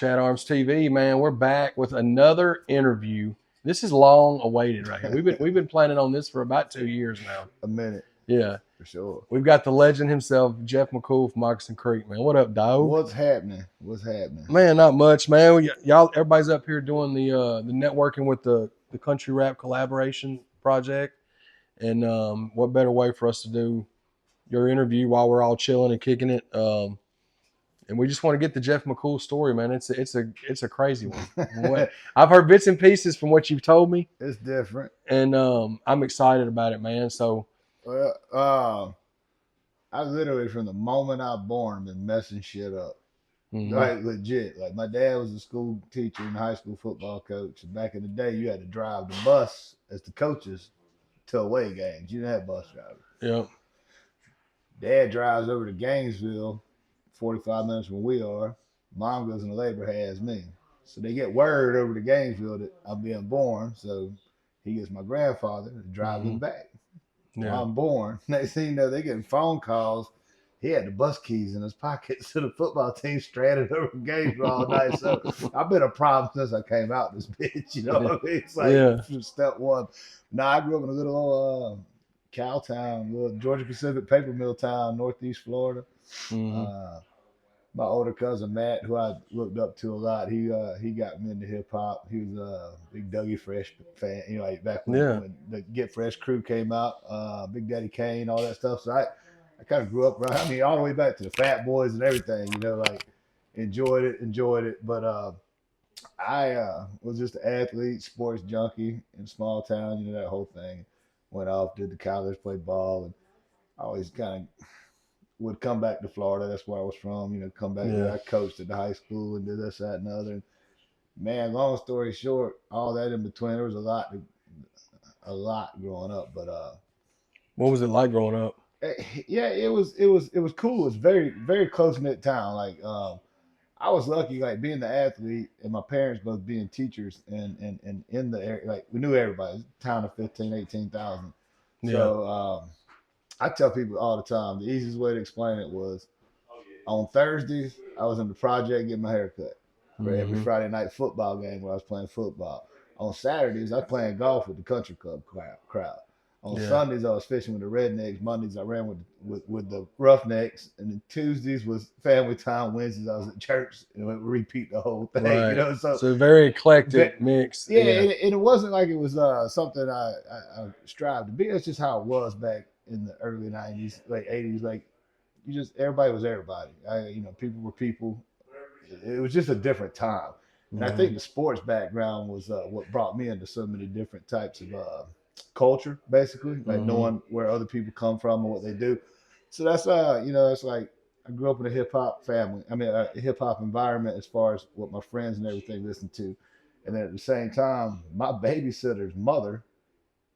ChadArmesTV, man. We're back with another interview. This is long awaited right here. We've been planning on this for about 2 years now. A minute. Yeah. For sure. We've got the legend himself, Jeff McCool from Moccasin Creek, man. What up, dog? What's happening? Man, not much, man. Y'all, everybody's up here doing the networking with the country rap collaboration project, and what better way for us to do your interview while we're all chilling and kicking it? And we just want to get the Jeff McCool story, man. It's a crazy one. I've heard bits and pieces from what you've told me. It's different, and I'm excited about it, man. So, well, I literally from the moment I was born been messing shit up. mm-hmm. Like legit. Like my dad was a school teacher and high school football coach. And back in the day, you had to drive the bus as the coaches to away games. You didn't have bus drivers. Yeah. Dad drives over to Gainesville, 45 minutes from where we are. Mom goes in the labor, has me. So they get word over to Gainesville that I'm being born. So he gets my grandfather to drive him back. Yeah. I'm born. Next thing you know, they getting phone calls. He had the bus keys in his pocket, so the football team stranded over Gainesville all night. So I've been a problem since I came out this bitch. You know what I mean? It's like from step one. Now I grew up in a little old cow town, little Georgia Pacific paper mill town, northeast Florida. Mm-hmm. My older cousin Matt, who I looked up to a lot, he got me into hip hop. He was a big Dougie Fresh fan, you know, like back when the Get Fresh crew came out, Big Daddy Kane, all that stuff. So I kind of grew up around. I mean, all the way back to the Fat Boys and everything. You know, like enjoyed it. But I was just an athlete, sports junkie in a small town. You know, that whole thing. Went off, did the college, played ball, and I always kind of would come back to Florida. That's where I was from. You know, come back. I coached at the high school and did this, that, and the other. And man, long story short, all that in between, there was a lot growing up. But what was it like growing up? Yeah, it was cool. It was very, very close knit town. Like I was lucky, like being the athlete and my parents both being teachers and in the area. Like we knew everybody. Town of 15,000, 18,000. So I tell people all the time, the easiest way to explain it was on Thursdays, I was in the project getting my hair cut for every Friday night football game where I was playing football. On Saturdays, I was playing golf with the country club crowd. On Sundays, I was fishing with the rednecks. Mondays, I ran with the roughnecks. And then Tuesdays was family time. Wednesdays, I was at church and we repeat the whole thing. Right. You know, so very eclectic mix. Yeah, and it wasn't like it was something I strived to be. It's just how it was back in the early 90s, late 80s. Like everybody was everybody. People were people. It was just a different time. And I think the sports background was what brought me into so many different types of culture, basically, like knowing where other people come from and what they do. So that's it's like I grew up in a hip hop family. I mean, a hip hop environment as far as what my friends and everything listened to. And then at the same time, my babysitter's mother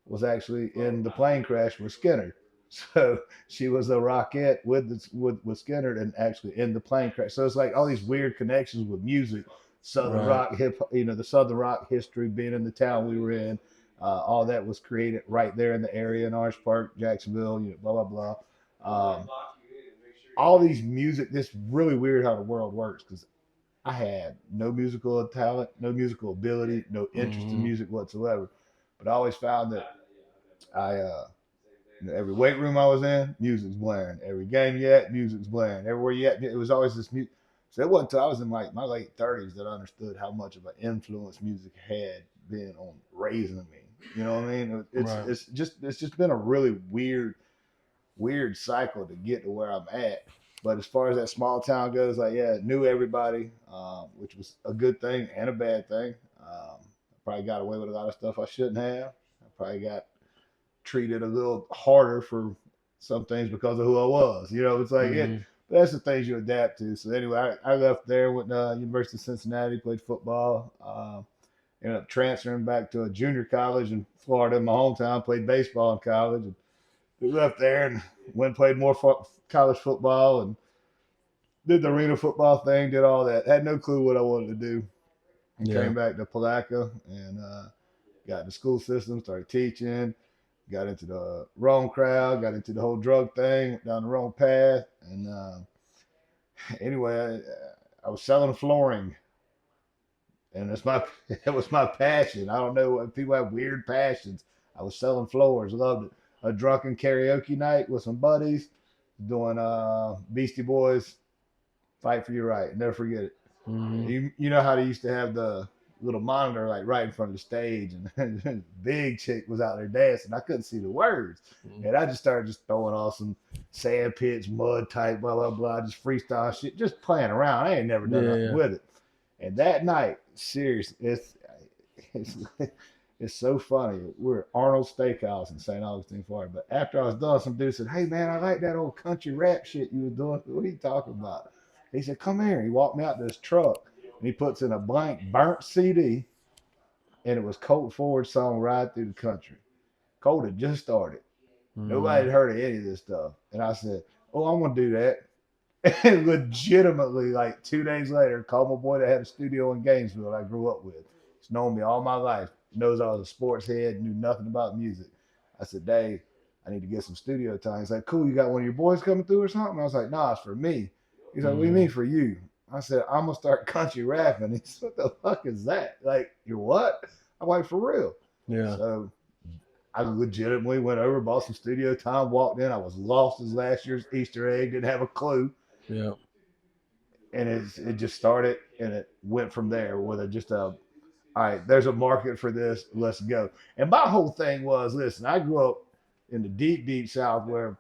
was actually in the plane crash with Skinner. So she was a Rockette with Skinner and actually in the plane crash. So it's like all these weird connections with music, Southern rock, hip, the Southern rock history being in the town we were in. All that was created right there in the area in Orange Park, Jacksonville, blah, blah, blah. All these music, it's really weird how the world works because I had no musical talent, no musical ability, no interest in music whatsoever. But I always found that every weight room I was in, music's blaring. Every game you at, music's blaring. Everywhere you at, it was always this music. So it wasn't until I was in like my late 30s that I understood how much of an influence music had been on raising me. You know what I mean? It's just been a really weird cycle to get to where I'm at. But as far as that small town goes, knew everybody, which was a good thing and a bad thing. I probably got away with a lot of stuff I shouldn't have. I probably got treated a little harder for some things because of who I was. It's like but that's the things you adapt to. So anyway, I left there, went to University of Cincinnati, played football. Ended up transferring back to a junior college in Florida, in my hometown, played baseball in college. And we left there and went and played more college football and did the arena football thing, did all that. Had no clue what I wanted to do. And came back to Palatka and got in the school system, started teaching, got into the wrong crowd, got into the whole drug thing, went down the wrong path. And anyway, I was selling flooring and it was my passion. I don't know what people have weird passions. I was selling floors, loved it. A drunken karaoke night with some buddies, doing Beastie Boys, "Fight for Your Right." Never forget it. Mm-hmm. You know how they used to have the little monitor like right in front of the stage, and big chick was out there dancing. I couldn't see the words, and I just started just throwing all some sand pits, mud type, blah blah blah, just freestyle shit, just playing around. I ain't never done nothing with it. And that night, seriously, it's it's so funny. We're at Arnold Steakhouse in St. Augustine, Florida. But after I was done, some dude said, "Hey man, I like that old country rap shit you was doing. What are you talking about?" He said, "Come here." He walked me out to his truck and he puts in a blank burnt CD, and it was Colt Ford's song "Ride Through the Country." Colt had just started. Nobody had heard of any of this stuff. And I said, "Oh, I'm gonna do that." And legitimately, like 2 days later, called my boy that had a studio in Gainesville that I grew up with. He's known me all my life. Knows I was a sports head, knew nothing about music. I said, "Dave, I need to get some studio time." He's like, "Cool, you got one of your boys coming through or something?" I was like, "Nah, it's for me." He's like, "What do you mean for you?" I said, "I'm gonna start country rapping." He said, "What the fuck is that? Like, you're what?" I'm like, "For real." Yeah. So I legitimately went over, bought some studio time, walked in. I was lost as last year's Easter egg, didn't have a clue. Yeah. And it just started, and it went from there with a just a, all right, there's a market for this, let's go. And my whole thing was, listen, I grew up in the deep South where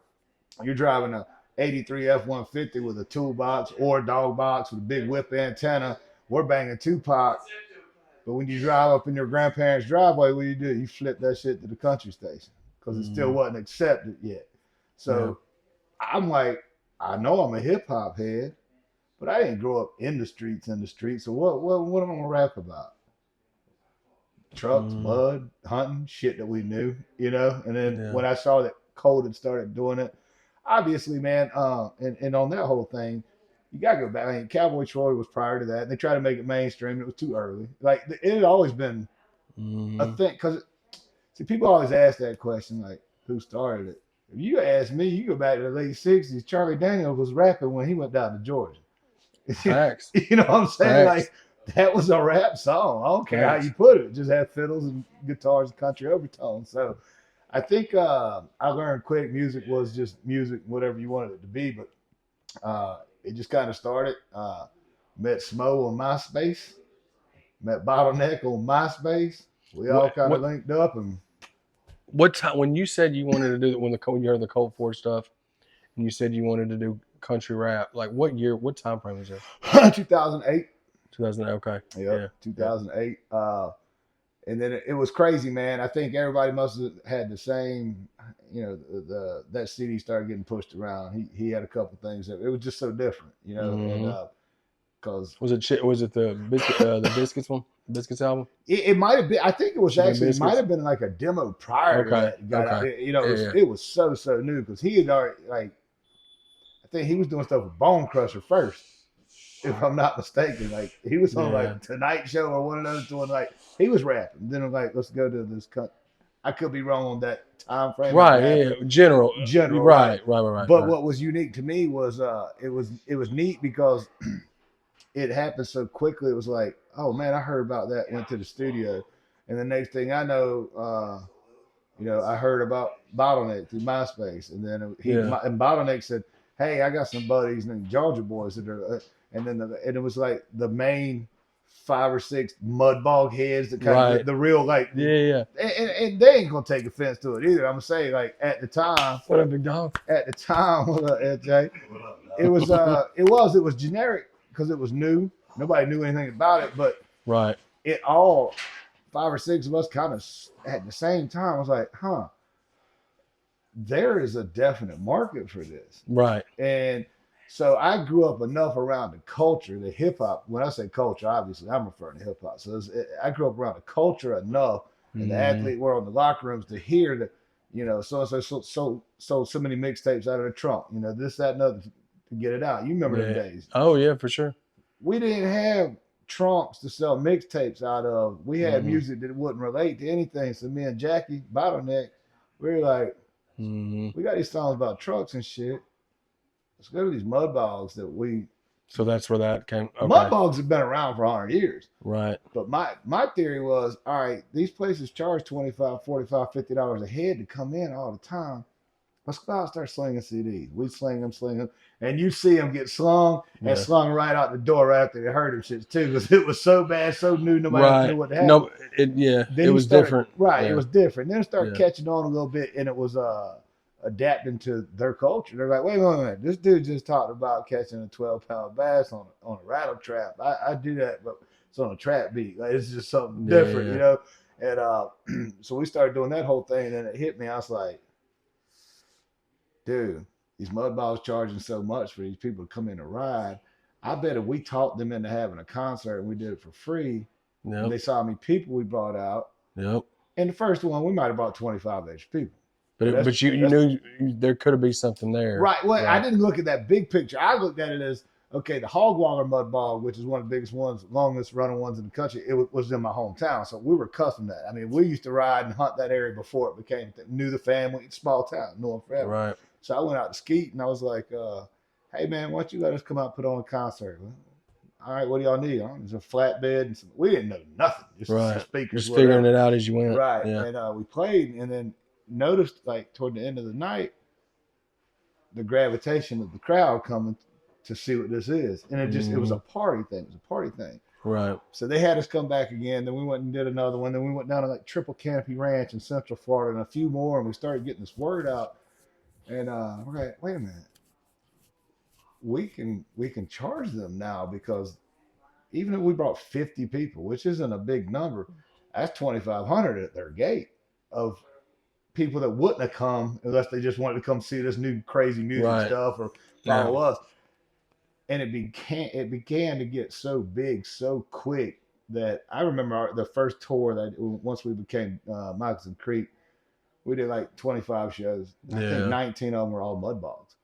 you're driving a 83 F-150 with a toolbox or a dog box with a big whip antenna. We're banging Tupac. But when you drive up in your grandparents' driveway, what do? You flip that shit to the country station because it still wasn't accepted yet. So I'm like, I know I'm a hip hop head, but I didn't grow up in the streets. So what am I gonna rap about? Trucks, mud, hunting, shit that we knew, you know. And then when I saw that Colt had started doing it, obviously, man, and on that whole thing, you gotta go back. I mean, Cowboy Troy was prior to that. And they tried to make it mainstream. It was too early. Like it had always been a thing. Because see, people always ask that question, like, who started it? If you ask me, you go back to the late '60s. Charlie Daniels was rapping when he went down to Georgia. Facts. You know what I'm saying? Facts. Like that was a rap song. I don't care how you put it. It just had fiddles and guitars and country overtones. So I think I learned quick music was just music, whatever you wanted it to be. But it just kind of started. Met Smo on MySpace. Met Bottleneck on MySpace. We all kind of linked up. And what time when you said you wanted to do when you heard the Colt Ford stuff, and you said you wanted to do country rap, like what year? What time frame was that? 2008. 2008. Okay. Yeah. 2008. And then it was crazy, man. I think everybody must have had the same, you know, that CD started getting pushed around. He had a couple things that it was just so different, you know. And because was it the Biscuits one, Biscuits album? It might have been. I think it was actually it might have been like a demo prior to that. Got out. You know, it was so new because he had already like, I think he was doing stuff with Bone Crusher first, if I'm not mistaken. Like he was on like Tonight Show or one of those doing like he was rapping. Then I'm like, let's go to this. I could be wrong on that time frame. Right. Yeah. General. Right. But what was unique to me was it was neat because it happened so quickly. It was like, oh man, I heard about that. Went to the studio, and the next thing I know, you know, I heard about Bottleneck through MySpace, and then and Bottleneck said, "Hey, I got some buddies named Georgia boys that are," and then and it was like the main 5 or 6 MudBog heads that kind of the real like and they ain't gonna take offense to it either. I'm gonna say like at the time, what up, big dog? At the time, what up, LJ? It was generic because it was new. Nobody knew anything about it, but it all 5 or 6 of us kind of at the same time. I was like, huh, there is a definite market for this. Right. And so I grew up enough around the culture, the hip hop. When I say culture, obviously I'm referring to hip hop. So I grew up around the culture enough in the athlete world, in the locker rooms to hear that, you know, so many mixtapes out of the trunk, you know, this, that, and other to get it out. You remember them days? Oh yeah, for sure. We didn't have trunks to sell mixtapes out of. We had music that wouldn't relate to anything. So me and Jackie Bottleneck, we were like, we got these songs about trucks and shit. Let's go to these MudBogs that we So that's where that came. Okay. MudBogs have been around for 100 years. Right. But my theory was, all right, these places charge $25, $45, $50 a head to come in all the time. Let's go out and start slinging CDs. We sling them, and you see them get slung and slung right out the door right after they heard them shit too, because it was so bad, so new, nobody knew what to have. No, it was different. Right, it was different. Then it started catching on a little bit, and it was adapting to their culture. They're like, wait a minute, this dude just talked about catching a 12-pound bass on a rattle trap. I do that, but it's on a trap beat. Like, it's just something different, you know. And so we started doing that whole thing, and then it hit me. I was like, dude, these MudBogs charging so much for these people to come in and ride. I bet if we talked them into having a concert and we did it for free, they saw how many people we brought out. Yep. And the first one, we might have brought 25 extra people. But you knew there could have been something there. Right. Well, I didn't look at that big picture. I looked at it as, okay, the Hogwaller MudBog, which is one of the biggest ones, longest running ones in the country, it was in my hometown. So we were accustomed to that. I mean, we used to ride and hunt that area before it became, knew the family, small town, knew them forever. Right. So I went out to skeet and I was like, hey, man, why don't you let us come out and put on a concert? All right, what do y'all need? There's a flatbed. And we didn't know nothing. Just some speakers. Just figuring it out as you went. Right. Yeah. And we played and then noticed, like, toward the end of the night, the gravitation of the crowd coming to see what this is. And it was a party thing. It was a party thing. Right. So they had us come back again. Then we went and did another one. Then we went down to like Triple Canopy Ranch in Central Florida and a few more. And we started getting this word out. And we're like, wait a minute. We can charge them now, because even if we brought 50 people, which isn't a big number, that's 2,500 at their gate of people that wouldn't have come unless they just wanted to come see this new crazy music stuff or follow us. And it began to get so big so quick that I remember the first tour that once we became Moccasin Creek, we did like 25 shows. I think 19 of them were all MudBogs.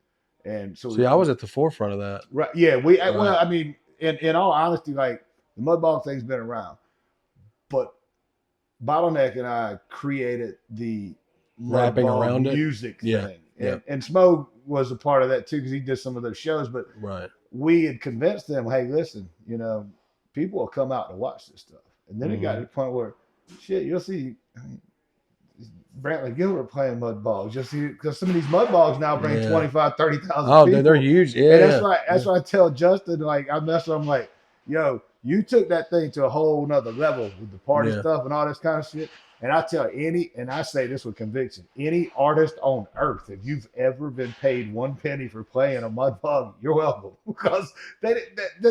And so I was at the forefront of that. Right. Yeah. Well, I mean, in all honesty, like, the MudBog thing's been around, but Bottleneck and I created the wrapping around music thing. And Smo was a part of that too, because he did some of those shows. But we had convinced them, hey, listen, you know, people will come out to watch this stuff. And then it got to the point where, shit, you'll see Brantley Gilbert playing MudBogs. You'll see, because some of these MudBogs now bring 25, 30,000 people. Oh, they're huge. Yeah. And that's why I tell Justin, like, I mess with him, like, yo, you took that thing to a whole nother level with the party stuff and all this kind of shit. And I tell and I say this with conviction, any artist on earth, if you've ever been paid 1 penny for playing a MudBog, you're welcome. Because that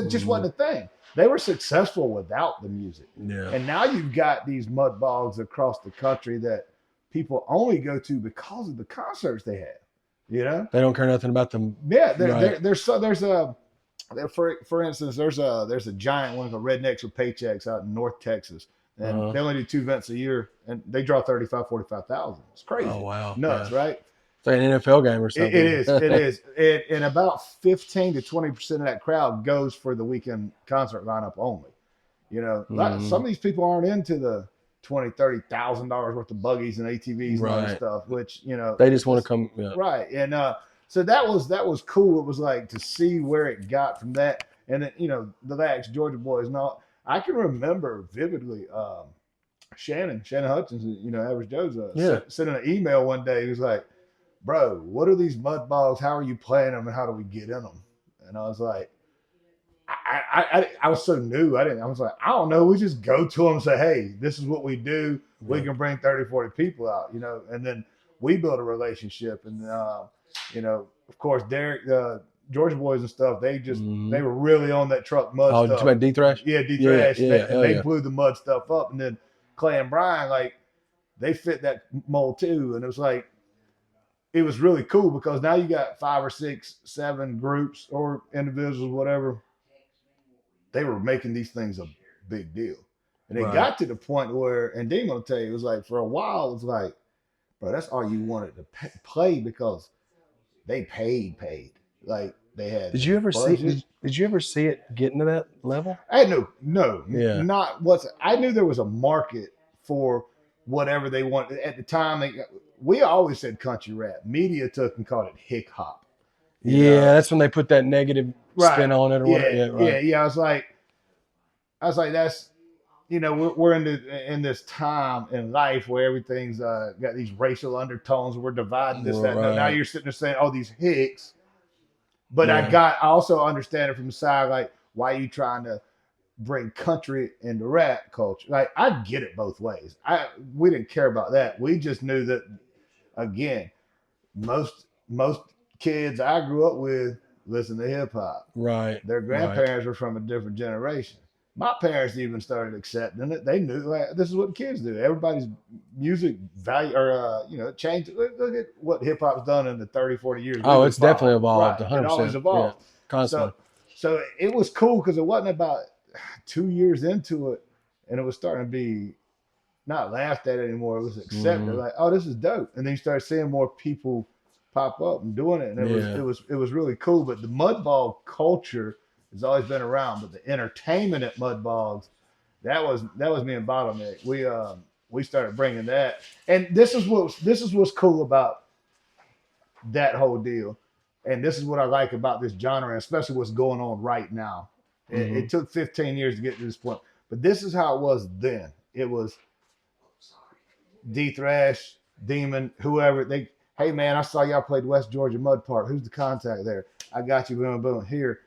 just wasn't a thing. They were successful without the music. Yeah. And now you've got these MudBogs across the country that people only go to because of the concerts they have. You know? They don't care nothing about them. Yeah. There's a, for instance, there's a giant one of the Rednecks with Paychecks out in North Texas. And they only do 2 events a year, and they draw 35,000, 45,000. It's crazy. Oh, wow. Nuts, right? It's like an NFL game or something. It is. And about 15 to 20% of that crowd goes for the weekend concert lineup only. You know, some of these people aren't into the $20,000, $30,000 worth of buggies and ATVs and all that stuff, which, you know. They just want to come. Yeah. Right. And so that was cool. It was like to see where it got from that. And then, you know, the Lax Georgia boys and all. I can remember vividly Shannon Hutchins, you know, Average Joe's sending an email one day. He was like, bro, what are these MudBogs? How are you playing them and how do we get in them? And I was like, I was so new. I was like, I don't know. We just go to them and say, hey, this is what we do. We can bring 30, 40 people out, you know, and then we build a relationship. And, you know, of course, Derek, Georgia boys and stuff, they just they were really on that truck mud stuff. Oh, about D-Thrash? Yeah, D-Thrash. And they blew the mud stuff up. And then Clay and Brian, like, they fit that mold too. And it was like, it was really cool because now you got 5 or 6, 7 groups or individuals, whatever. They were making these things a big deal. And it got to the point where, and Dean will tell you, it was like, for a while, it was like, bro, that's all you wanted to play because they paid. Like, they had. Did you ever see it getting to that level? I no, not what's. I knew there was a market for whatever they wanted at the time. We always said country rap. Media took and called it hick hop. Yeah, that's when they put that negative right. spin on it or whatever. Yeah, right. Yeah. I was like, that's we're in this time in life where everything's got these racial undertones. We're dividing this, that. Now Right. you're sitting there saying, "Oh, these hicks," but Yeah. I also understand it from the side, like, why are you trying to bring country into rap culture? Like, I get it both ways. We didn't care about that. We just knew that, again, most kids I grew up with listen to hip hop. Right. Their Right. grandparents were from a different generation. My parents even started accepting it. They knew, like, this is what kids do. Everybody's music value, or changed. Look at what hip hop's done in the 30, 40 years Oh, we've it's definitely evolved. evolved. Right, it always 100%. Yeah. evolves. Constantly. So it was cool because it wasn't about 2 years into it, and it was starting to be not laughed at anymore. It was accepted. Hmm. Like, oh, this is dope. And then you start seeing more people pop up and doing it, and Yeah. it was really cool. But the mudball culture has always been around, but the entertainment at mudbogs, that was me and Bottleneck. We started bringing that, and this is what's cool about that whole deal, and this is what I like about this genre, especially what's going on right now. Hmm. It took 15 years to get to this point, but this is how it was then. It was D Thrash, Demon, whoever. Hey man, I saw y'all played West Georgia Mud Park. Who's the contact there? I got you, boom, boom. Here,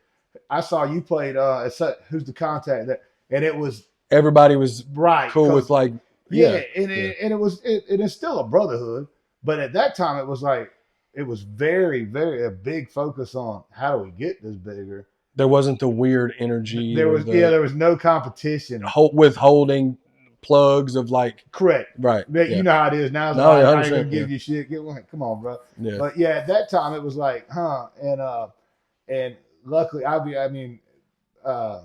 I saw you played. Who's the contact there? And it was Everybody was right, cool with like, yeah, yeah. and Yeah. it is still a brotherhood, but at that time it was like it was very, very a big focus on how do we get this bigger. There wasn't the weird energy or the There was no competition. withholding plugs of like, Correct. right. You Yeah. know how it is now. No, yeah, I ain't gonna 100%. Yeah. give you shit. Get one. Come on, bro. Yeah. But yeah, at that time it was like, huh? And luckily, uh,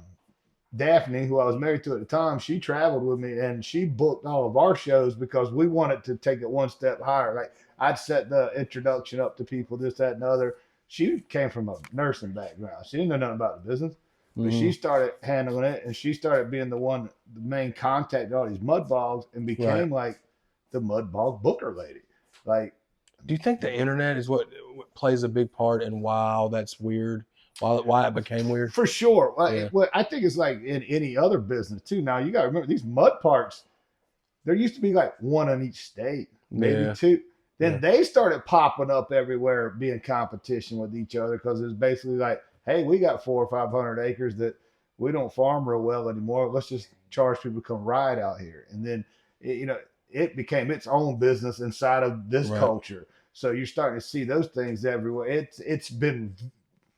Daphne, who I was married to at the time, she traveled with me and she booked all of our shows because we wanted to take it one step higher. Like, I'd set the introduction up to people, this, that, and the other. She came from a nursing background. She didn't know nothing about the business. But she Hmm. started handling it, and she started being the main contact to all these mudbogs, and Right. became like the mudbog booker lady. Like, Do you think the internet is what plays a big part in why that's weird? Why it became weird? for sure. Yeah. Well, I think it's like in any other business too. Now you got to remember these mud parks. There used to be like one in each state, maybe Yeah. two. Then Yeah. they started popping up everywhere, being competition with each other because it's basically like, hey, we got 400 or 500 acres that we don't farm real well anymore. Let's just charge people to come ride out here, and then it became its own business inside of this Right. culture. So you're starting to see those things everywhere. It's been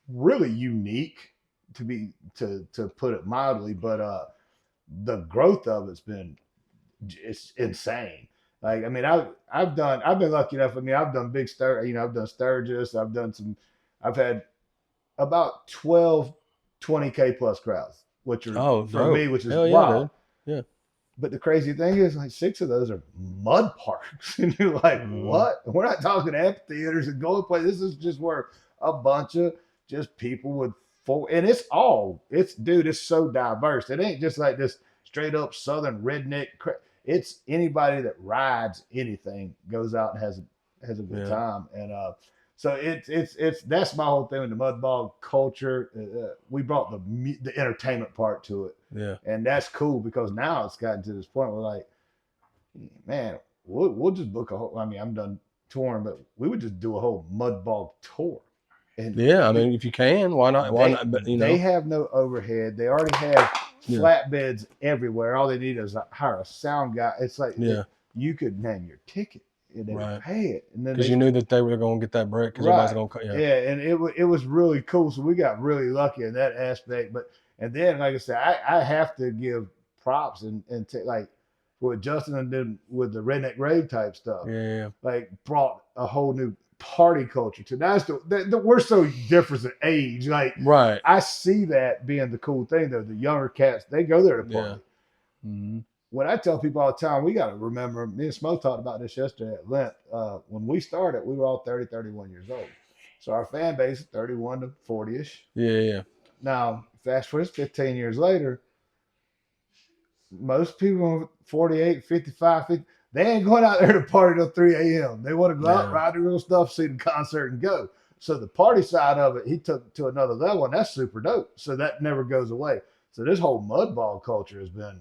really unique to put it mildly, but the growth of it's been it's insane. Like, I mean, I've been lucky enough. I mean, I've done big I've done Sturgis. I've had about 12, 20K plus crowds, which are for dope. me, which is Hell yeah, wild. dude. Yeah. But the crazy thing is, like, 6 of those are mud parks, and you're like, what? We're not talking amphitheaters and going play. This is just where a bunch of just people with and it's so diverse. It ain't just like this straight up Southern redneck. It's anybody that rides anything goes out and has a good time, and so it's that's my whole thing with the mudball culture. We brought the entertainment part to it. Yeah. And that's cool because now it's gotten to this point where, like, man, we'll just book a whole. I mean, I'm done touring, but we would just do a whole mudball tour. And yeah, I mean, if you can, why not? Why not? But, they have no overhead. They already have Yeah. flatbeds everywhere. All they need is hire a sound guy. It's like, Yeah. you could name your ticket and then Right. pay it, and then because you knew that they were going to get that break because Right. everybody's going to. Yeah, and it was really cool. So we got really lucky in that aspect. And then, like I said, I have to give props and like what Justin did with the redneck rave type stuff. Yeah. Like, brought a whole new party culture to. That's we're so different in age. Like, Right. I see that being the cool thing though. The younger cats, they go there to party. Yeah. Mm-hmm. What I tell people all the time, we got to remember, me and Smo talked about this yesterday at Lent. When we started, we were all 30, 31 years old. So our fan base is 31 to 40-ish. Yeah. Now, fast forward 15 years later, most people 48, 55, 50, they ain't going out there to party till 3 a.m. They want to go out, ride their little stuff, see the concert, and go. So the party side of it, he took to another level, and that's super dope. So that never goes away. So this whole MudBog culture has been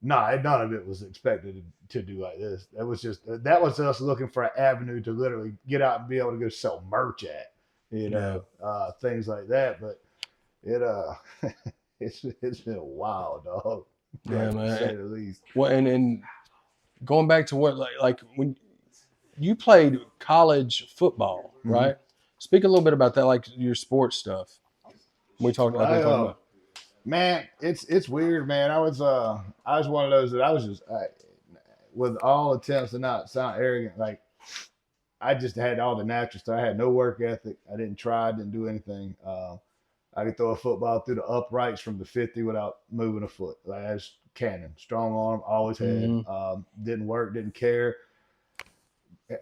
none of it was expected to do like this. That was us looking for an avenue to literally get out and be able to go sell merch at, Yeah. things like that. But it it's been wild, dog. Yeah, Like, to say man. the least. Well, and going back to what like when you played college football, Mm-hmm. right? Speak a little bit about that, like your sports stuff. We talked Well, like we were talking about. man, it's weird, man. I was one of those that I was just with all attempts to not sound arrogant, like I just had all the natural stuff. I had no work ethic. I didn't try, didn't do anything. I could throw a football through the uprights from the 50 without moving a foot. Like that's cannon, strong arm, always had. Hmm. Didn't work, didn't care.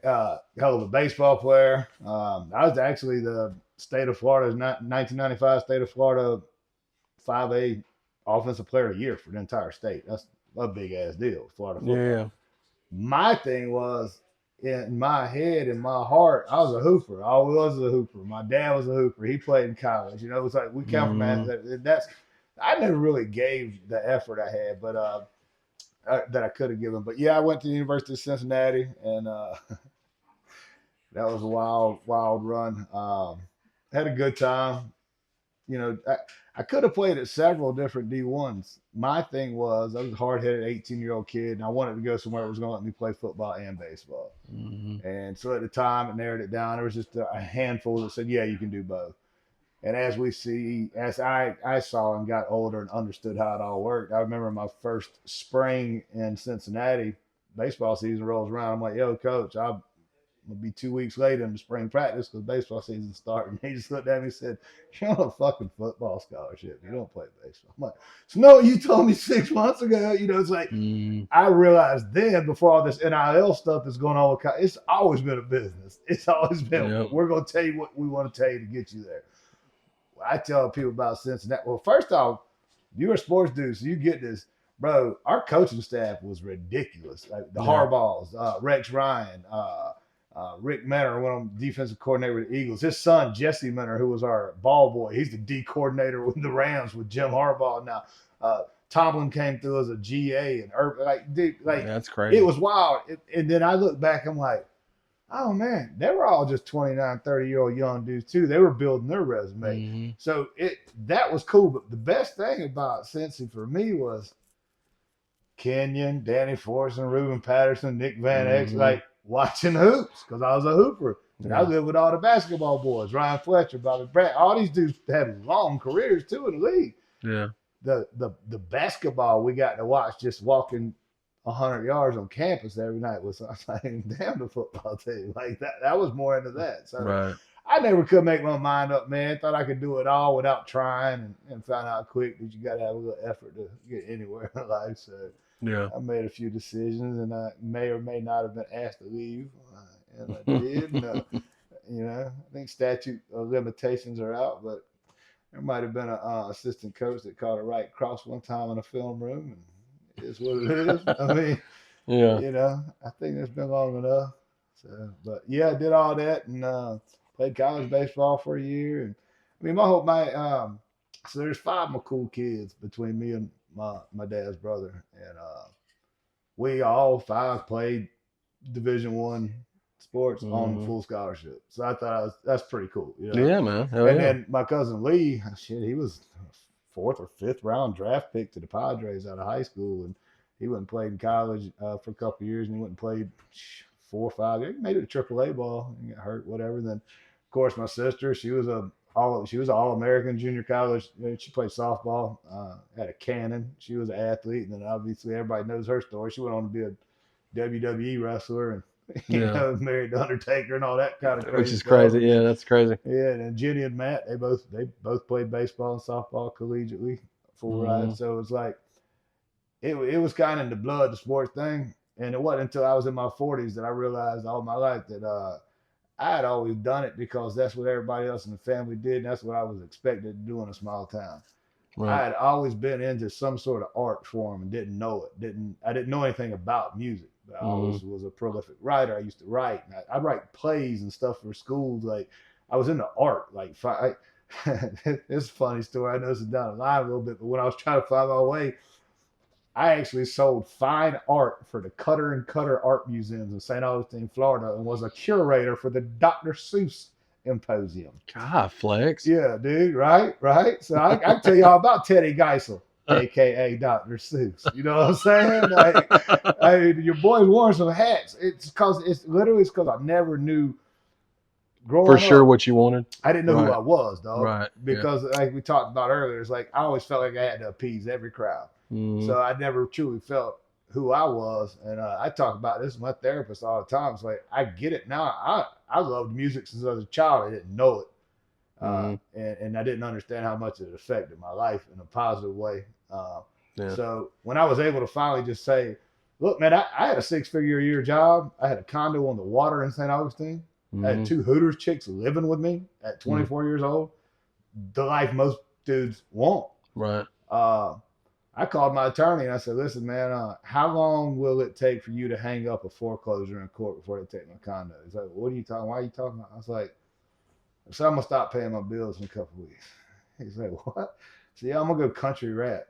Hell of a baseball player. I was actually the state of Florida's 1995 state of Florida 5A offensive player of the year for the entire state. That's a big ass deal, Florida football. Yeah. My thing was in my head, in my heart, I was a hooper. I always was a hooper. My dad was a hooper. He played in college. You know, it was like we come from Hmm. that's I never really gave the effort I had, but that I could have given. But yeah, I went to the University of Cincinnati, and that was a wild run. Had a good time. You know, I could have played at several different D1s. My thing was I was a hard headed 18-year-old kid, and I wanted to go somewhere that was going to let me play football and baseball. Hmm. And so at the time, it narrowed it down. There was just a handful that said, yeah, you can do both. And as I saw and got older and understood how it all worked, I remember my first spring in Cincinnati, baseball season rolls around. I'm like, yo, coach, I'll be 2 weeks late in the spring practice because baseball season's starting. He just looked at me and said, you're on a fucking football scholarship. You don't play baseball. I'm like, so no, you told me 6 months ago. You know, it's like, Hmm. I realized then before all this NIL stuff that's going on, it's always been a business. It's always been, Yep. we're going to tell you what we want to tell you to get you there. I tell people about Cincinnati. Well, first off, you're a sports dude, so you get this. Bro, our coaching staff was ridiculous. Like the Yeah. Harbaughs, Rex Ryan, Rick Mentor, one of them defensive coordinator with the Eagles. His son, Jesse Mentor, who was our ball boy, he's the D coordinator with the Rams with Jim Harbaugh now. Tomlin came through as a GA and like, dude, like That's it crazy. was wild. And then I look back, I'm like, oh man, they were all just 29, 30-year-old young dudes too. They were building their resume. Hmm. So that was cool. But the best thing about Cincy for me was Kenyon, Danny Forson, Ruben Patterson, Nick Van X, Hmm. like watching hoops because I was a hooper. And I Yeah. lived with all the basketball boys, Ryan Fletcher, Bobby Brant. All these dudes had long careers too in the league. Yeah. The basketball we got to watch just walking 100 yards on campus every night was like damn the football team like that. That was more into that. So Right. I never could make my mind up, man. Thought I could do it all without trying, and found out quick that you got to have a little effort to get anywhere in life. So Yeah. I made a few decisions, and I may or may not have been asked to leave, and I did. And, I think statute of limitations are out, but there might have been an assistant coach that caught a right cross one time in a film room, and it is what it is. I mean, Yeah. I think it's been long enough. So, but yeah, I did all that and played college baseball for a year. And I mean, so there's five McCool kids between me and my dad's brother, and we all five played Division I sports on Hmm. full scholarship. So I thought that's pretty cool. Yeah, man. Hell And yeah. then my cousin Lee, shit, he was fourth or fifth round draft pick to the Padres out of high school, and he went and played in college for a couple of years, and he went and played 4 or 5 years, maybe the AAA ball, and got hurt, whatever. Then, of course, my sister, she was an All American junior college. She played softball, had a cannon. She was an athlete, and then obviously everybody knows her story. She went on to be a WWE wrestler and Yeah. married the Undertaker and all that kind of Which crazy is stuff. crazy. And Yeah, then that's crazy. yeah, and Jenny and Matt, they both played baseball and softball collegiately, full ride. Hmm. So it's like it was kind of in the blood, the sports thing. And it wasn't until I was in my 40s that I realized all my life that I had always done it because that's what everybody else in the family did, and that's what I was expected to do in a small town. I Right. had always been into some sort of art form and didn't know it. I didn't know anything about music. But I Hmm. always was a prolific writer. I used to write. I'd write plays and stuff for schools. Like I was into art. Like, it's a funny story. I know this is down the line a little bit, but when I was trying to find my way, I actually sold fine art for the Cutter and Cutter Art Museums in St. Augustine, Florida, and was a curator for the Dr. Seuss Symposium. God, flex. Yeah, dude, right, right. So I can tell you all about Teddy Geisel, aka Dr. Seuss. You know what I'm saying? Like, your boy's wearing some hats. It's because I never knew For growing sure up. what you wanted. I didn't know who Right. I was, dog. Right. Because like we talked about earlier, it's like I always felt like I had to appease every crowd. Mm-hmm. So I never truly felt who I was. And I talk about this with my therapist all the time. It's like I get it now. I loved music since I was a child. I didn't know it. And I didn't understand how much it affected my life in a positive way. So when I was able to finally just say, look, man, I had a 6-figure a year job. I had a condo on the water in St. Augustine. I had 2 Hooters chicks living with me at 24 years old. The life most dudes want. Right. I called my attorney and I said, listen, man, how long will it take for you to hang up a foreclosure in court before they take my condo? He's like, what are you talking? Why are you talking about? I was like, so I'm going to stop paying my bills in a couple of weeks. He's like, what? So yeah, I'm going to go country rap.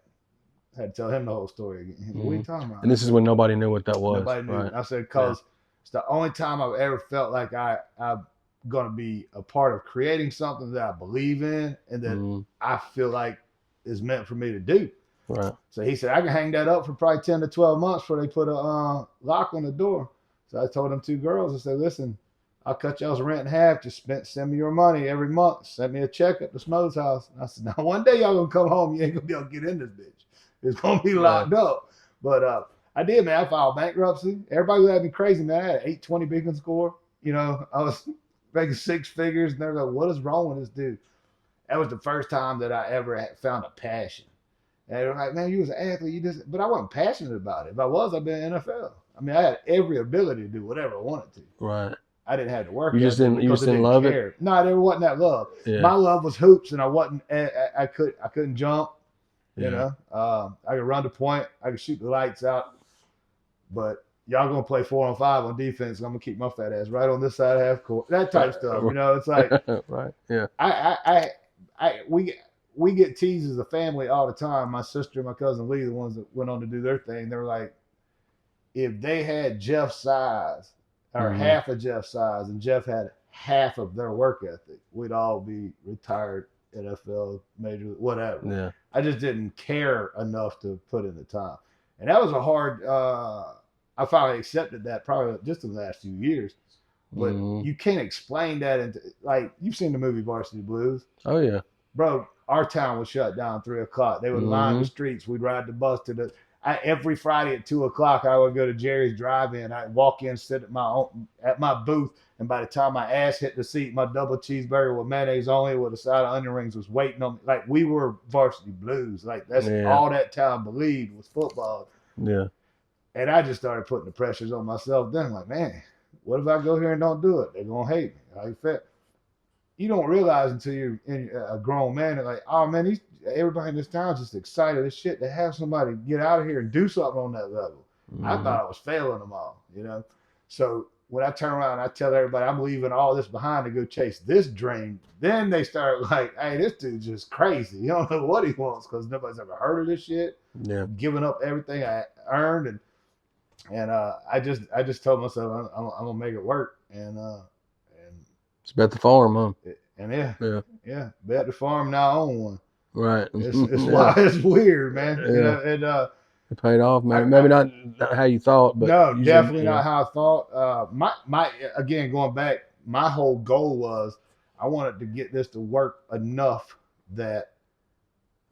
I had to tell him the whole story again. What are you talking about? And this is when nobody knew what that was. Nobody knew. Right. I said, because it's the only time I've ever felt like I'm going to be a part of creating something that I believe in and that I feel like is meant for me to do. Right. So he said, I can hang that up for probably 10 to 12 months before they put a lock on the door. So I told them 2 girls, I said, listen, I'll cut y'all's rent in half. Just send me your money every month. Send me a check at the Smo's house. And I said, now one day y'all going to come home. You ain't going to be able to get in this bitch. It's going to be locked up. But I did, man. I filed bankruptcy. Everybody looked at me crazy, man. I had an 820 Beacon score. You know, I was making 6 figures. And they're like, what is wrong with this dude? That was the first time that I ever found a passion. And they were like, man, you was an athlete. But I wasn't passionate about it. If I was, I'd be in the NFL. I mean, I had every ability to do whatever I wanted to. Right. I didn't have to work. You just didn't love care. It. No, there wasn't that love. Yeah. My love was hoops, and I wasn't. I couldn't jump. You know, I could run the point. I could shoot the lights out. But y'all gonna play 4-on-5 on defense. I'm gonna keep my fat ass right on this side of half court. That type of stuff. You know, it's like right. Yeah. We get teased as a family all the time. My sister and my cousin Lee, the ones that went on to do their thing, they're like, if they had Jeff's size or half of Jeff's size and Jeff had half of their work ethic, we'd all be retired NFL major, whatever. Yeah. I just didn't care enough to put in the time. And that was a hard, I finally accepted that probably just in the last few years. But you can't explain that into, like, you've seen the movie Varsity Blues. Oh, yeah. Bro, our town was shut down 3 o'clock. They would line the streets. We'd ride the bus to every Friday at 2 o'clock, I would go to Jerry's Drive-In. I'd walk in, sit at my booth, and by the time my ass hit the seat, my double cheeseburger with mayonnaise only with a side of onion rings was waiting on me. Like, we were Varsity Blues. Like, that's all that town believed was football. Yeah. And I just started putting the pressures on myself then. Like, man, what if I go here and don't do it? They're going to hate me. How you feel? You don't realize until you're a grown man, they're like, oh, man, everybody in this town is just excited as shit to have somebody get out of here and do something on that level. I thought I was failing them all, you know? So when I turn around and I tell everybody I'm leaving all this behind to go chase this dream, then they start like, hey, this dude's just crazy. You don't know what he wants because nobody's ever heard of this shit. Yeah. Giving up everything I earned. And I just told myself I'm going to make it work. And it's bet the farm, huh? And yeah, bet the farm, now I own one. Right. It's weird, man. Yeah. You know, and it paid off, man. Maybe not how you thought, but no, definitely not how I thought. My again, going back, my whole goal was I wanted to get this to work enough that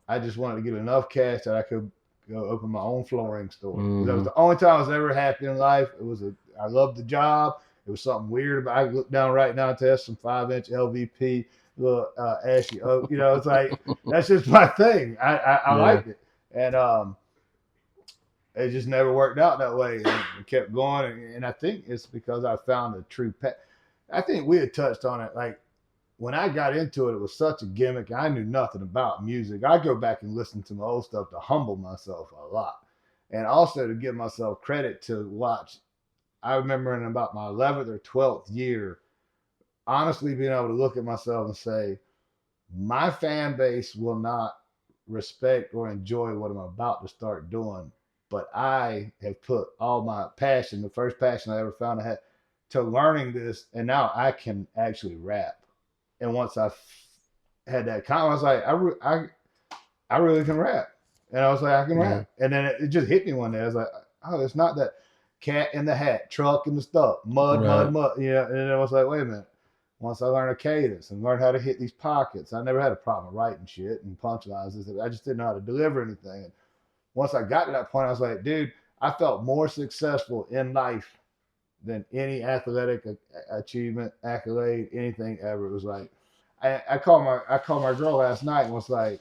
I just wanted to get enough cash that I could go open my own flooring store. That was the only time I was ever happy in life. I loved the job. It was something weird, but I look down right now and test some 5-inch LVP, little ashy oak. You know, it's like that's just my thing. I liked it, and it just never worked out that way. And it kept going, and I think it's because I found a true pet. I think we had touched on it. Like when I got into it, it was such a gimmick. I knew nothing about music. I go back and listen to my old stuff to humble myself a lot, and also to give myself credit to watch. I remember in about my 11th or 12th year, honestly being able to look at myself and say, my fan base will not respect or enjoy what I'm about to start doing, but I have put all my passion, the first passion I ever found I had, to learning this, and now I can actually rap. And once I had that comment, I was like, I really can rap. And I was like, I can Yeah. rap. And then it just hit me one day. I was like, oh, it's not that cat in the hat, truck in the stuff, mud, mud, Right. mud. You know, and then I was like, wait a minute. Once I learned a cadence and learned how to hit these pockets, I never had a problem writing shit and punchlines. I just didn't know how to deliver anything. And once I got to that point, I was like, dude, I felt more successful in life than any athletic achievement, accolade, anything ever. It was like, I called my girl last night and was like,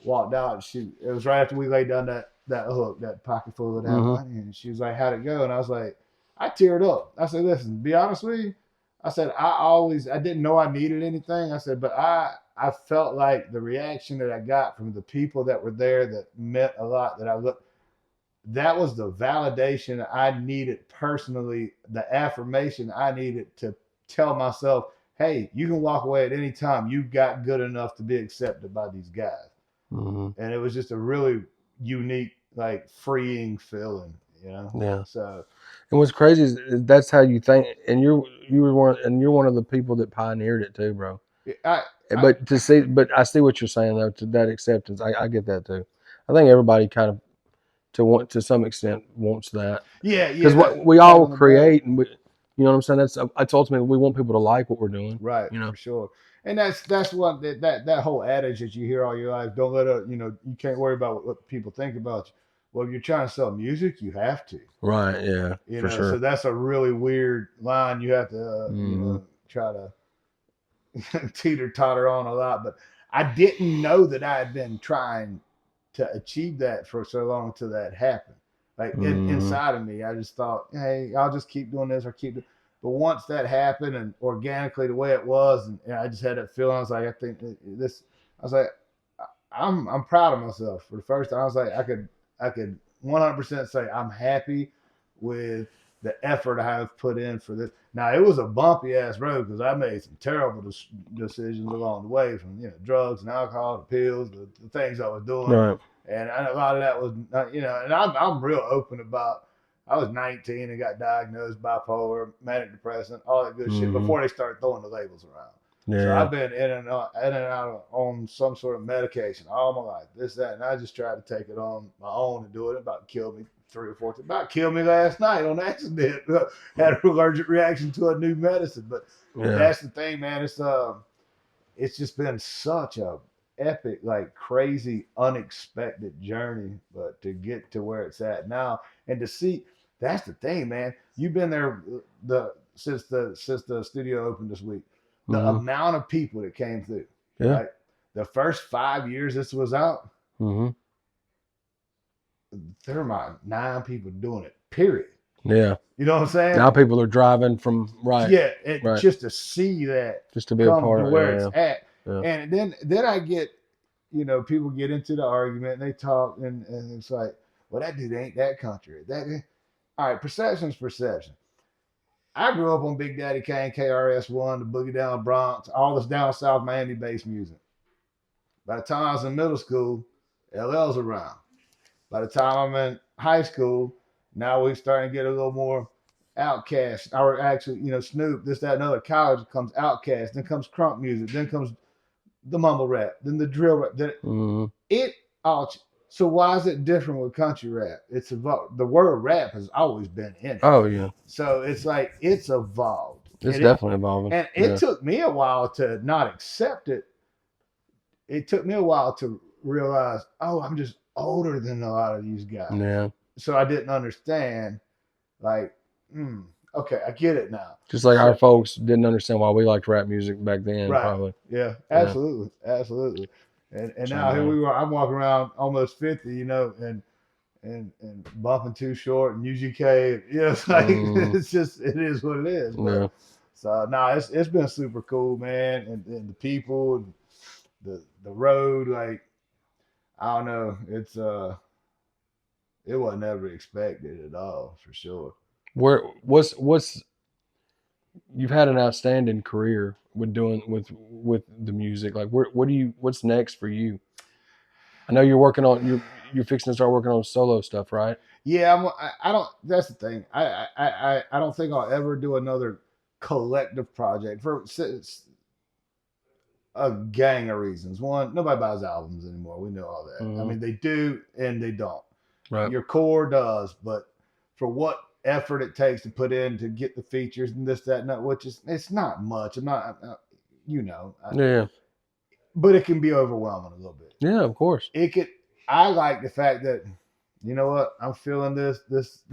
walked out. And it was right after we laid down that hook, that pocket full of that Mm-hmm. money, and she was like, "How'd it go?" And I was like, I teared up. I said, "Listen, be honest with you." I said, I didn't know I needed anything. I said, but I felt like the reaction that I got from the people that were there that meant a lot. That was the validation I needed personally, the affirmation I needed to tell myself, hey, you can walk away at any time. You got good enough to be accepted by these guys. Mm-hmm. And it was just a really unique, like freeing feeling, you know. Yeah. So And what's crazy is that's how you think, and you're one of the people that pioneered it too, bro. I, I But I see what you're saying though. To that acceptance, I get that too. I think everybody kind of to some extent wants that yeah, because that what we pat all on the back, create, and you know what I'm saying. That's ultimately we want people to like what we're doing. right, You know. for sure. And that's what that whole adage that you hear all your life. Don't let you can't worry about what people think about you. Well, if you're trying to sell music, you have to. Right. Yeah. For So sure. that's a really weird line you have to, Mm-hmm. try to teeter totter on a lot. But I didn't know that I had been trying to achieve that for so long until that happened. Like Mm-hmm. inside of me, I just thought, hey, I'll just keep doing this or keep it. But once that happened and organically the way it was, and I just had that feeling, I was like, I think this. I was like, I'm proud of myself for the first time. I was like, I could 100% say I'm happy with the effort I have put in for this. Now it was a bumpy ass road because I made some terrible decisions along the way, from drugs and alcohol, the pills, the things I was doing, Right. and a lot of that was And I'm real open about. I was 19 and got diagnosed bipolar, manic depressant, all that good shit Mm-hmm. before they started throwing the labels around. So Yeah. I've been in and out on some sort of medication all my life. This, that, and I just tried to take it on my own and do it. It about killed me 3 or 4 times. About killed me last night on accident. Had an allergic reaction to a new medicine. But Yeah. that's the thing, man. It's just been such a epic, like crazy, unexpected journey. But to get to where it's at now and to see, that's the thing, man. You've been there since the studio opened this week. The Mm-hmm. amount of people that came through, Yeah. like the first 5 years this was out, Mm-hmm. there were about 9 people doing it. Period. Yeah. You know what I'm saying? Now people are driving from right. Yeah, Right. just to see that Just to be a come part to of where it. it's Yeah. at, Yeah. and then I get, people get into the argument and they talk, and it's like, well, that dude ain't that country. All right, perception's perception. I grew up on Big Daddy Kane, KRS-One, the Boogie Down Bronx, all this down south Miami based music. By the time I was in middle school, LL's around. By the time I'm in high school, now we're starting to get a little more Outcast, or actually, Snoop, this, that, and other. College comes Outcast, then comes crunk music, then comes the mumble rap, then the drill rap. Then Mm-hmm. it all. So why is it different with country rap? It's evolved. The word rap has always been in it. Oh yeah. So it's like it's evolved, It's definitely evolving. and it Yeah. took me a while to not accept it. It took me a while to realize, oh, I'm just older than a lot of these guys. Yeah. So I didn't understand. Like, okay, I get it now. Just like our So, folks didn't understand why we liked rap music back then, right, probably. yeah, Yeah. absolutely, absolutely. And So now here man. we are. I'm walking around almost 50, and bumping Too Short and UGK. It's like it's just it is what it is. But Yeah. so now it's been super cool, man, and the people, and the road. Like, I don't know, it wasn't ever expected at all, for sure. Where what's you've had an outstanding career with doing with the music. Like, what's next for you? I know you're fixing to start working on solo stuff, right? Yeah, I don't. That's the thing. I don't think I'll ever do another collective project for a gang of reasons. One, nobody buys albums anymore. We know all that. I Mm-hmm. mean, they do and they don't. Right. Your core does, but for what effort it takes to put in to get the features and this, that, and that, which is it's not much. I'm not, you know, Yeah. but it can be overwhelming a little bit. Yeah. Of course. It could. I like the fact that you know what I'm feeling. This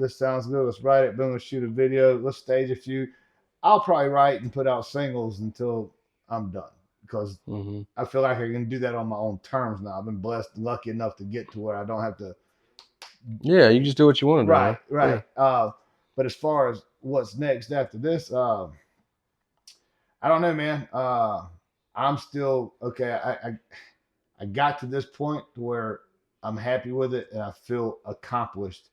sounds good. Let's write it. Boom. Let's shoot a video. Let's stage a few. I'll probably write and put out singles until I'm done because Mm-hmm. I feel like I can do that on my own terms now. I've been blessed, lucky enough to get to where I don't have to. Yeah. You just do what you want to do, Right, man. right. But as far as what's next after this, I don't know, man. I'm still okay. I got to this point to where I'm happy with it and I feel accomplished.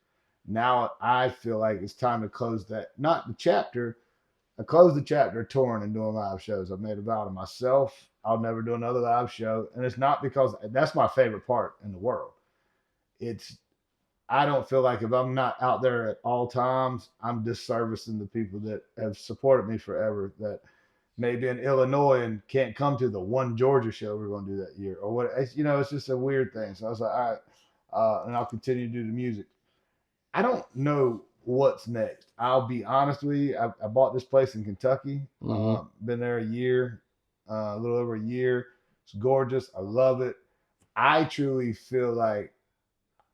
Now I feel like it's time to close that, not the chapter. I closed the chapter touring and doing live shows. I made a vow to myself. I'll never do another live show. And it's not because that's my favorite part in the world. It's, I don't feel like if I'm not out there at all times, I'm disservicing the people that have supported me forever that maybe in Illinois and can't come to the one Georgia show we're going to do that year or what. It's just a weird thing. So I was like, all right, and I'll continue to do the music. I don't know what's next. I'll be honest with you. I bought this place in Kentucky. Mm-hmm. Been there a year, a little over a year. It's gorgeous. I love it. I truly feel like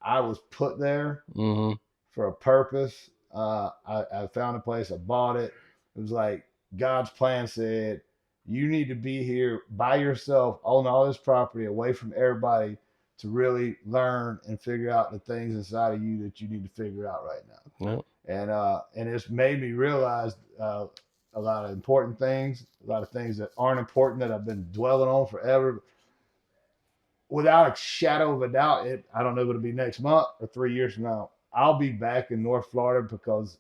I was put there Mm-hmm. for a purpose. I found a place. I bought it. It was like God's plan said, you need to be here by yourself, own all this property, away from everybody, to really learn and figure out the things inside of you that you need to figure out right now. Yeah. And it's made me realize a lot of important things, a lot of things that aren't important that I've been dwelling on forever. Without a shadow of a doubt, I don't know if it'll be next month or 3 years from now. I'll be back in North Florida because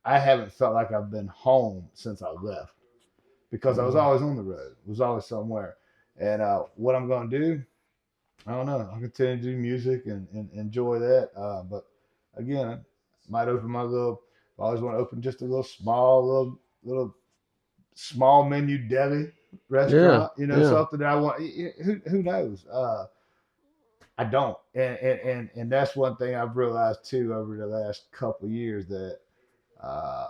I haven't felt like I've been home since I left because I was Mm-hmm. always on the road, was always somewhere. And what I'm going to do, I don't know. I'll continue to do music and enjoy that. But again, I might open my little. I always want to open just a little small menu deli Yeah. restaurant. Yeah. Something that I want. Who knows? I don't, and that's one thing I've realized too over the last couple of years that uh,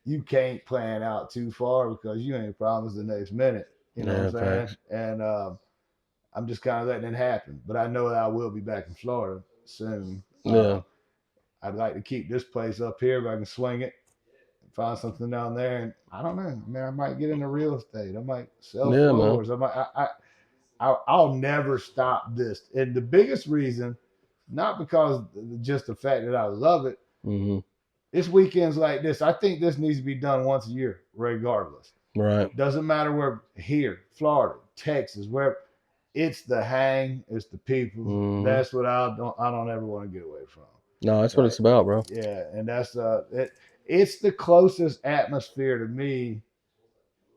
you can't plan out too far because you ain't promised the next minute. You know what I'm Yeah. saying? Facts. And I'm just kind of letting it happen. But I know that I will be back in Florida soon. Yeah. I'd like to keep this place up here if I can swing it, find something down there, and I don't know. Man, I might get into real estate. I might sell Yeah, man. floors. I'll never stop this. And the biggest reason, not because just the fact that I love it, Mm-hmm. it's weekends like this. I think this needs to be done once a year, regardless. Right. Doesn't matter where, here, Florida, Texas, where it's the hang, it's the people. Mm-hmm. That's what I don't ever want to get away from. No, that's what Right? it's about, bro. Yeah, and that's it's the closest atmosphere to me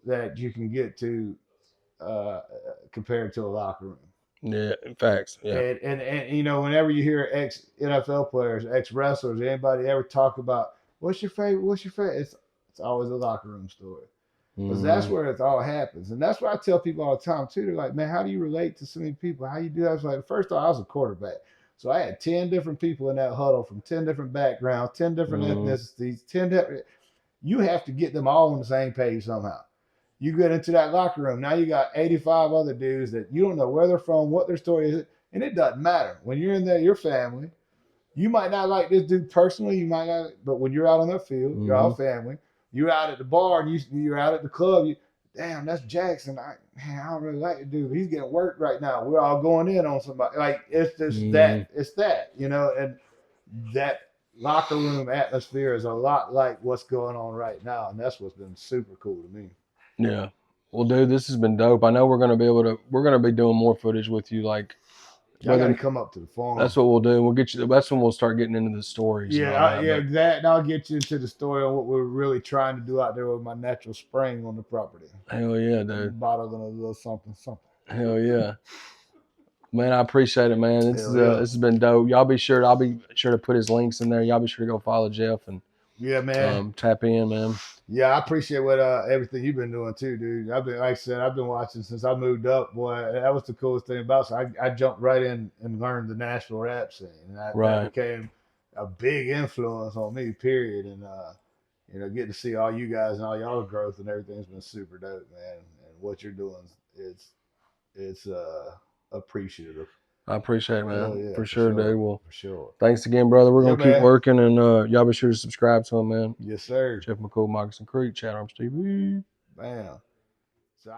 that you can get to uh, compared to a locker room. Yeah. Facts. Yeah. And whenever you hear ex NFL players, ex wrestlers, anybody ever talk about what's your favorite, it's always a locker room story because that's Mm-hmm. where it all happens, and that's what I tell people all the time too. They're like, man, how do you relate to so many people? How you do that? I was like, first off, I was a quarterback, so I had 10 different people in that huddle from 10 different backgrounds, 10 different Mm-hmm. ethnicities, 10 different. You have to get them all on the same page somehow. You get into that locker room. Now you got 85 other dudes that you don't know where they're from, what their story is, and it doesn't matter. When you're in there, your family. You might not like this dude personally, you might not, but when you're out on that field, you're all Mm-hmm. family. You're out at the bar and you're out at the club. Damn, that's Jackson. I don't really like the dude. He's getting worked right now. We're all going in on somebody. Like it's just Mm-hmm. that. It's that, and that locker room atmosphere is a lot like what's going on right now, and that's what's been super cool to me. Yeah. Well, dude, this has been dope. I know we're gonna be doing more footage with you, like Y'all got to come up to the farm. That's what we'll do. We'll get you. That's when we'll start getting into the stories. Yeah, and all that, that. And I'll get you into the story on what we're really trying to do out there with my natural spring on the property. Hell yeah, dude. Bottling a little something. Hell yeah. Man, I appreciate it, man. This has been dope. I'll be sure to put his links in there. Y'all be sure to go follow Jeff and man, tap in, man. Yeah, I appreciate what everything you've been doing too, dude. Like I said, I've been watching since I moved up. Boy, that was the coolest thing about it. So I jumped right in and learned the Nashville rap scene, and that became a big influence on me. Period. And getting to see all you guys and all y'all's growth and everything's been super dope, man. And what you're doing it's appreciative. I appreciate it, man. For sure, dude. Well, for sure. Thanks again, brother. We're gonna keep working, and y'all be sure to subscribe to him, man. Yes, sir. Jeff McCool, Moccasin Creek, ChadArmesTV. Man. So